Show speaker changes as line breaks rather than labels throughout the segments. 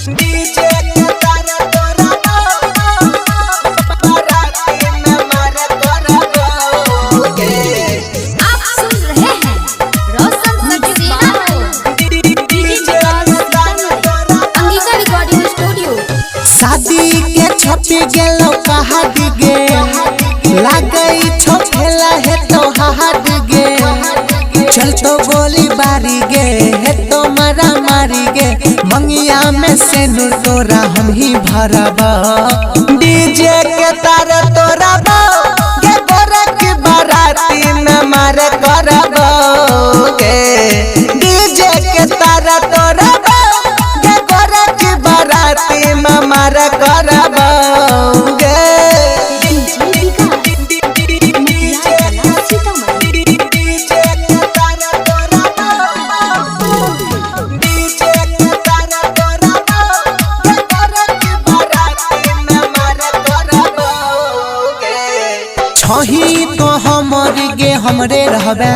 DJ के तारा तोरा बाराती में मारे करबोगे।
आप सुन रहे हैं रोशन सक्सेना को।
डीजे के तारा तोरा
अंगिका रिकॉर्डिंग स्टूडियो।
शादी के छपी गेलो कहा दिगे लागई छोखेला है तो हाथ गे चल तो गोली बारी गे है तो मारा मारी गे मंगिया में से नूर तोरा हम ही भरबा। डीजे के तार तोरा गे गोरा की बाराती में मारे करबोगे। डीजे के तार तोरा गे गोरा की बाराती में मारे करबोगे। छही तो हमर गे हमरे रहबे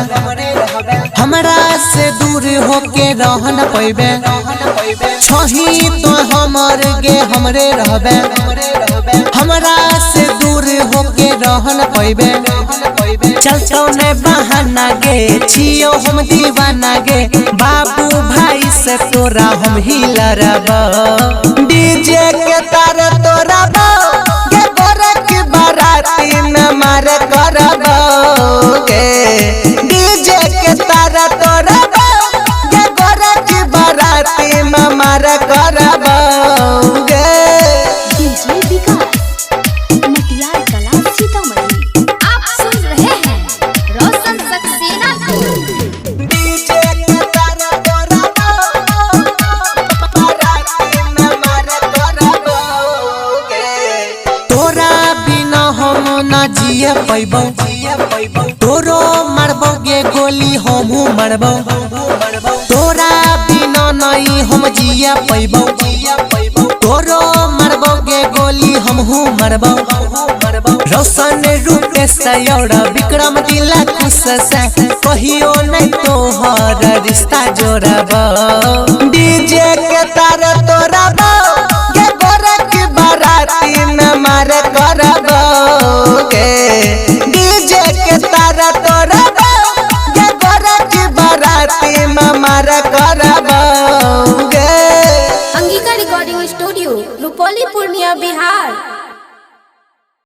हमरा से दूर होके रह न पैबे। छही तो हमर गे हमरे रहबे हमरा से दूर होके रह न पैबे। चल तो ने बहाना गे छियो हम दीवाना गे बाबू भाई से तोरा हम ही लड़बा। डीजे के तार तोरा गे गोरा की बाराती में मारे करबोगे। डीजे के तारा तोरा गे गोरा की बाराती में मारे करबोगे।
डीजे विकास मटियार कला सीतामढ़ी। आप सुन रहे हैं रोशन सक्सेना को।
डीजे के तारा तोरा बाराती में मारे करबोगे। तोरा बिना हम ना जिए पैबो तोरो मारबो गे गोली हमहू मारबो। तोरा बिना नहीं हम जिए पैबो तोरो मारबो गे गोली हमहू मारबो। रोशन रूपे सयोड़ा विक्रम दिला खुश से कहियो नहीं तोहर रिश्ता जोड़बो। डीजे के तार